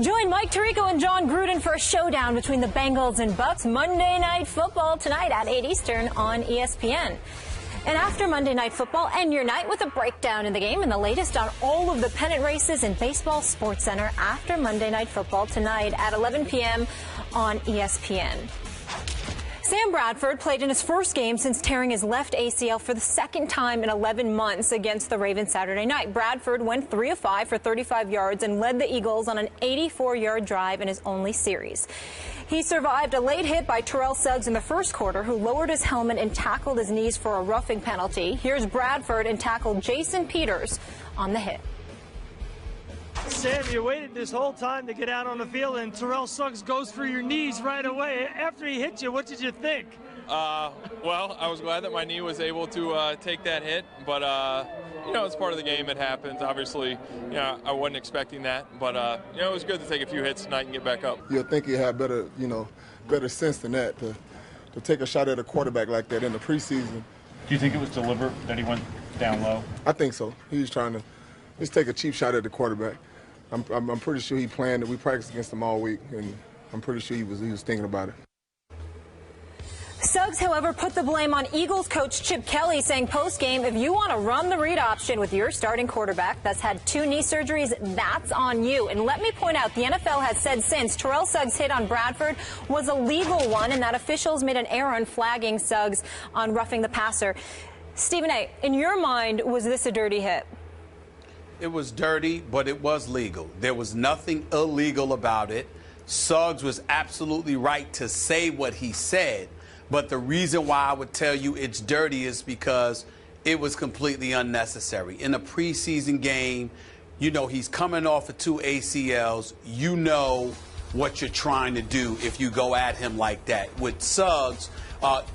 Join Mike Tirico and John Gruden for a showdown between the Bengals and Bucks Monday Night Football tonight at 8 Eastern on ESPN. And after Monday Night Football, end your night with a breakdown in the game and the latest on all of the pennant races in Baseball Sports Center after Monday Night Football tonight at 11 p.m. on ESPN. Sam Bradford played in his first game since tearing his left ACL for the second time in 11 months against the Ravens Saturday night. Bradford went 3 of 5 for 35 yards and led the Eagles on an 84-yard drive in his only series. He survived a late hit by Terrell Suggs in the first quarter, who lowered his helmet and tackled his knees for a roughing penalty. Here's Bradford and tackled Jason Peters on the hit. Sam, you waited this whole time to get out on the field, and Terrell Suggs goes for your knees right away. After he hit you, what did you think? Well, I was glad that my knee was able to take that hit, but, you know, it's part of the game. It happens. Obviously, you know, I wasn't expecting that, but, you know, it was good to take a few hits tonight and get back up. You'll think you had better, better sense than that to take a shot at a quarterback like that in the preseason. Do you think it was deliberate that he went down low? I think so. He was trying to just take a cheap shot at the quarterback. I'm pretty sure he planned it. We practiced against him all week, and I'm pretty sure he was thinking about it. Suggs, however, put the blame on Eagles coach Chip Kelly, saying post-game, if you want to run the read option with your starting quarterback that's had 2 knee surgeries, that's on you. And let me point out, the NFL has said since Terrell Suggs' hit on Bradford was a legal one, and that officials made an error in flagging Suggs on roughing the passer. Stephen A., in your mind, was this a dirty hit? It was dirty, but it was legal. There was nothing illegal about it. Suggs was absolutely right to say what he said, but the reason why I would tell you it's dirty is because it was completely unnecessary. In a preseason game, you know, he's coming off of 2 ACLs. You know what you're trying to do if you go at him like that. With Suggs,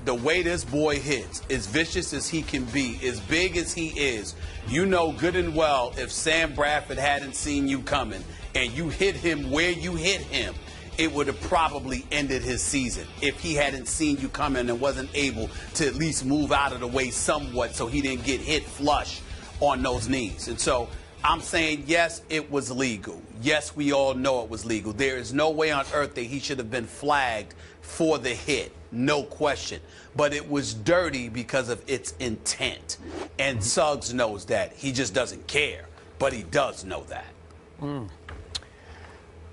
the way this boy hits, as vicious as he can be, as big as he is, you know good and well if Sam Bradford hadn't seen you coming and you hit him where you hit him, it would have probably ended his season if he hadn't seen you coming and wasn't able to at least move out of the way somewhat so he didn't get hit flush on those knees. And so I'm saying, yes, it was legal. Yes, we all know it was legal. There is no way on earth that he should have been flagged for the hit. No question. But it was dirty because of its intent. And Suggs knows that. He just doesn't care. But he does know that.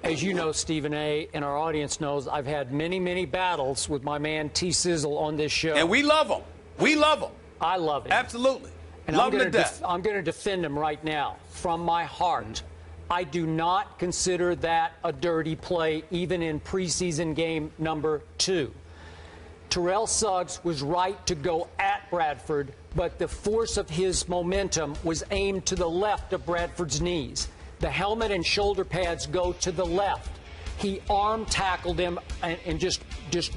As you know, Stephen A., and our audience knows, I've had many, many battles with my man T-Sizzle on this show. And we love him. We love him. I love him. Absolutely. And love him to death. I'm going to defend him right now from my heart. I do not consider that a dirty play, even in preseason game number 2. Terrell Suggs was right to go at Bradford, but the force of his momentum was aimed to the left of Bradford's knees. The helmet and shoulder pads go to the left. He arm tackled him and just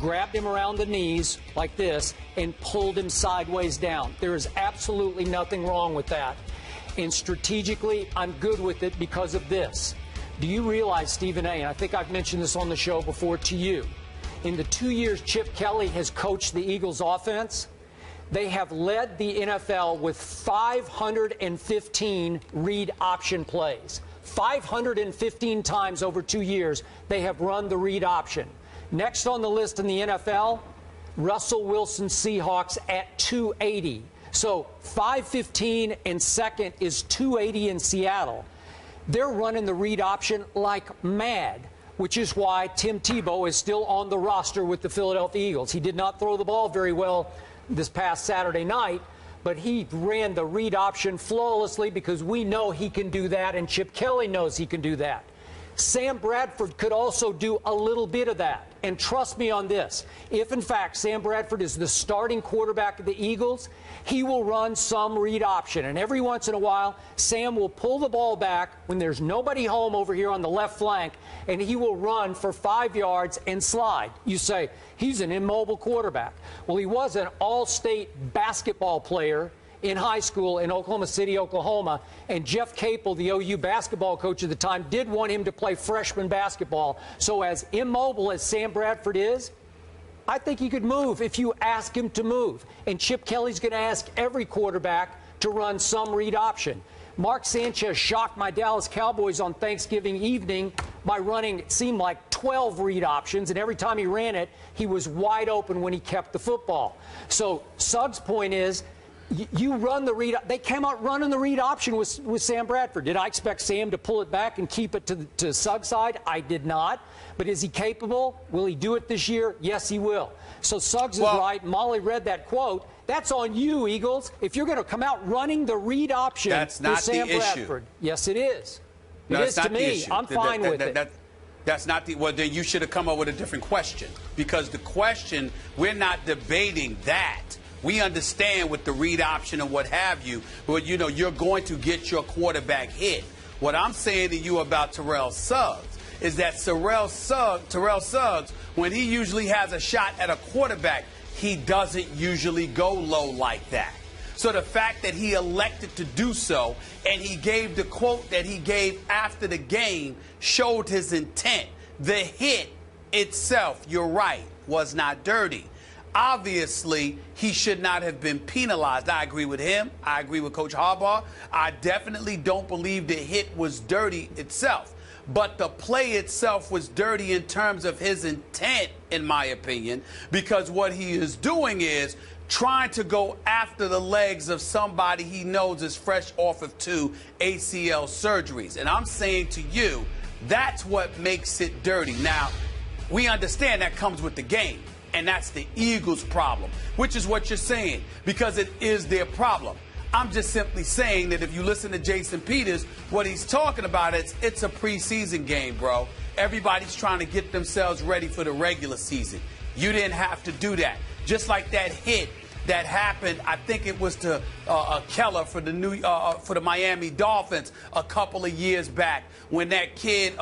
grabbed him around the knees like this and pulled him sideways down. There is absolutely nothing wrong with that. And strategically, I'm good with it because of this. Do you realize, Stephen A., and I think I've mentioned this on the show before to you, in the 2 years Chip Kelly has coached the Eagles offense, they have led the NFL with 515 read option plays. 515 times over 2 years, they have run the read option. Next on the list in the NFL, Russell Wilson Seahawks at 280. So 515 and second is 280 in Seattle. They're running the read option like mad, which is why Tim Tebow is still on the roster with the Philadelphia Eagles. He did not throw the ball very well this past Saturday night, but he ran the read option flawlessly because we know he can do that, and Chip Kelly knows he can do that. Sam Bradford could also do a little bit of that. And trust me on this, if in fact Sam Bradford is the starting quarterback of the Eagles, he will run some read option. And every once in a while, Sam will pull the ball back when there's nobody home over here on the left flank, and he will run for 5 yards and slide. You say, he's an immobile quarterback. Well, he was an all-state basketball player in high school in Oklahoma City, Oklahoma, and Jeff Capel, the OU basketball coach at the time, did want him to play freshman basketball. So as immobile as Sam Bradford is, I think he could move if you ask him to move. And Chip Kelly's going to ask every quarterback to run some read option. Mark Sanchez shocked my Dallas Cowboys on Thanksgiving evening by running, it seemed like 12 read options, and every time he ran it, he was wide open when he kept the football. So Suggs' point is, you run the read. They came out running the read option with Sam Bradford. Did I expect Sam to pull it back and keep it to Suggs' side? I did not. But is he capable? Will he do it this year? Yes, he will. So Suggs is right. Molly read that quote. That's on you, Eagles. If you're going to come out running the read option that's not with Sam the Bradford. Issue. Yes, it is. It No, is to me. Issue. I'm fine with it. That's not the. Well, then you should have come up with a different question, because the question, we're not debating that. We understand with the read option and what have you, but you know you're going to get your quarterback hit. What I'm saying to you about Terrell Suggs is that Terrell Suggs, when he usually has a shot at a quarterback, he doesn't usually go low like that. So the fact that he elected to do so, and he gave the quote that he gave after the game, showed his intent. The hit itself, you're right, was not dirty. Obviously, he should not have been penalized. I agree with him. I agree with Coach Harbaugh. I definitely don't believe the hit was dirty itself. But the play itself was dirty in terms of his intent, in my opinion, because what he is doing is trying to go after the legs of somebody he knows is fresh off of 2 ACL surgeries. And I'm saying to you, that's what makes it dirty. Now, we understand that comes with the game. And that's the Eagles' problem, which is what you're saying, because it is their problem. I'm just simply saying that if you listen to Jason Peters, what he's talking about is it's a preseason game, bro. Everybody's trying to get themselves ready for the regular season. You didn't have to do that. Just like that hit that happened, I think it was to Keller for the Miami Dolphins a couple of years back, when that kid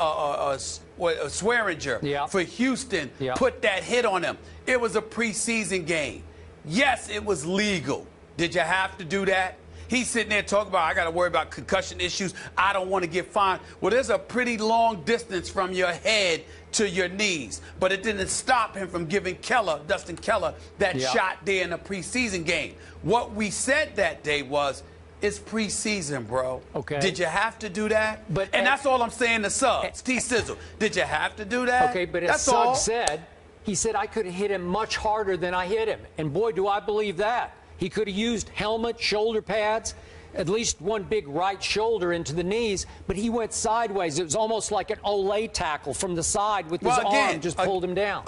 Swearinger for Houston put that hit on him. It was a preseason game. Yes, it was legal. Did you have to do that? He's sitting there talking about, I got to worry about concussion issues. I don't want to get fined. Well, there's a pretty long distance from your head to your knees. But it didn't stop him from giving Dustin Keller, that shot there in a preseason game. What we said that day was, it's preseason, bro. Okay. Did you have to do that? And that's all I'm saying to Suggs. T-Sizzle. Did you have to do that? Okay, but as Suggs said, he said, I could have hit him much harder than I hit him. And boy, do I believe that. He could have used helmet, shoulder pads, at least one big right shoulder into the knees, but he went sideways. It was almost like an Olay tackle from the side with his arm, just pulled him down.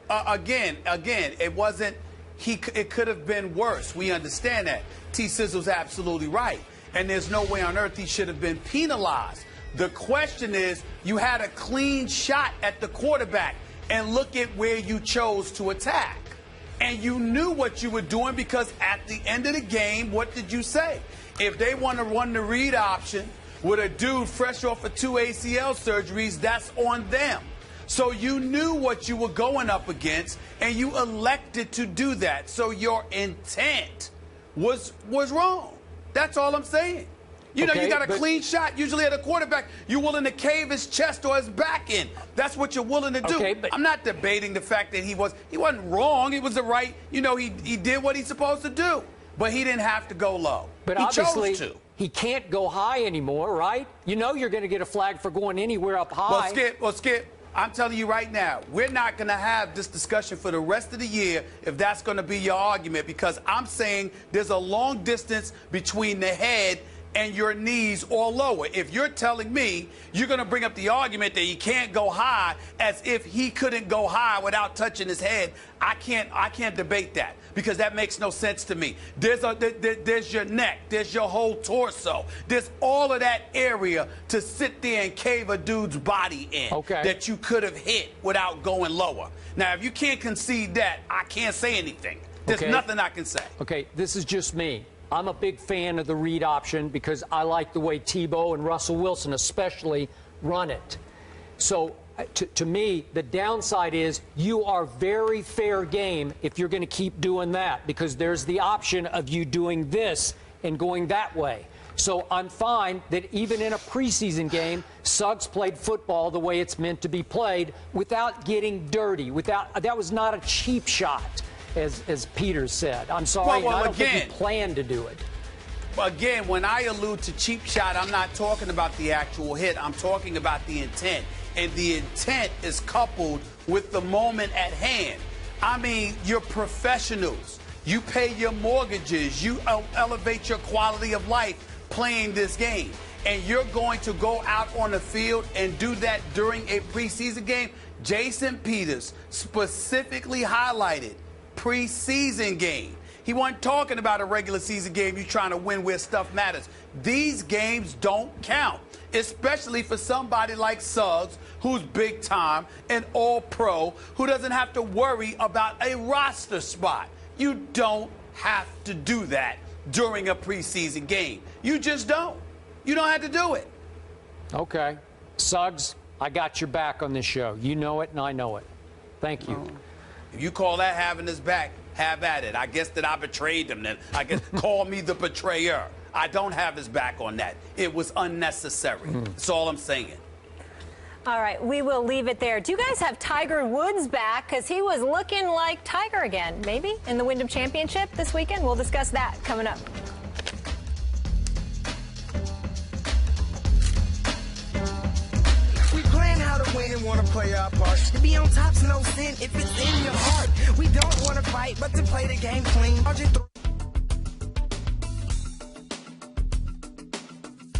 Again, it wasn't, it could have been worse. We understand that. T-Sizzle's absolutely right. And there's no way on earth he should have been penalized. The question is, you had a clean shot at the quarterback, and look at where you chose to attack. And you knew what you were doing, because at the end of the game, what did you say? If they want to run the read option with a dude fresh off of 2 ACL surgeries, that's on them. So you knew what you were going up against, and you elected to do that. So your intent was wrong. That's all I'm saying. You know, you got a clean shot, usually at a quarterback. You're willing to cave his chest or his back in. That's what you're willing to do. I'm not debating the fact that he wasn't wrong. It was the right, you know, he did what he's supposed to do. But he didn't have to go low. But he obviously, chose to. He can't go high anymore, right? You know you're going to get a flag for going anywhere up high. Well, Skip, I'm telling you right now, we're not going to have this discussion for the rest of the year if that's going to be your argument, because I'm saying there's a long distance between the head and your knees or lower. If you're telling me you're going to bring up the argument that he can't go high, as if he couldn't go high without touching his head, I can't debate that, because that makes no sense to me. There's your neck, there's your whole torso, there's all of that area to sit there and cave a dude's body in that you could have hit without going lower. Now, if you can't concede that, I can't say anything. There's nothing I can say. Okay, this is just me. I'm a big fan of the read option because I like the way Tebow and Russell Wilson especially run it. So to me, the downside is you are very fair game if you're going to keep doing that, because there's the option of you doing this and going that way. So I'm fine that even in a preseason game, Suggs played football the way it's meant to be played without getting dirty. That was not a cheap shot, as Peters said. I'm sorry, I don't think he planned to do it. Again, when I allude to cheap shot, I'm not talking about the actual hit. I'm talking about the intent. And the intent is coupled with the moment at hand. I mean, you're professionals. You pay your mortgages. You elevate your quality of life playing this game. And you're going to go out on the field and do that during a preseason game? Jason Peters specifically highlighted preseason game. He wasn't talking about a regular season game you're trying to win where stuff matters. These games don't count, especially for somebody like Suggs, who's big time and all pro, who doesn't have to worry about a roster spot. You don't have to do that during a preseason game. You just don't. You don't have to do it. Okay. Suggs, I got your back on this show. You know it and I know it. Thank you. If you call that having his back, have at it. I guess that I betrayed him then. I guess call me the betrayer. I don't have his back on that. It was unnecessary. That's all I'm saying. All right, we will leave it there. Do you guys have Tiger Woods back? Because he was looking like Tiger again, maybe, in the Wyndham Championship this weekend. We'll discuss that coming up. Win and wanna play our part. To be on top's no sin if it's in your heart. We don't wanna fight, but to play the game clean.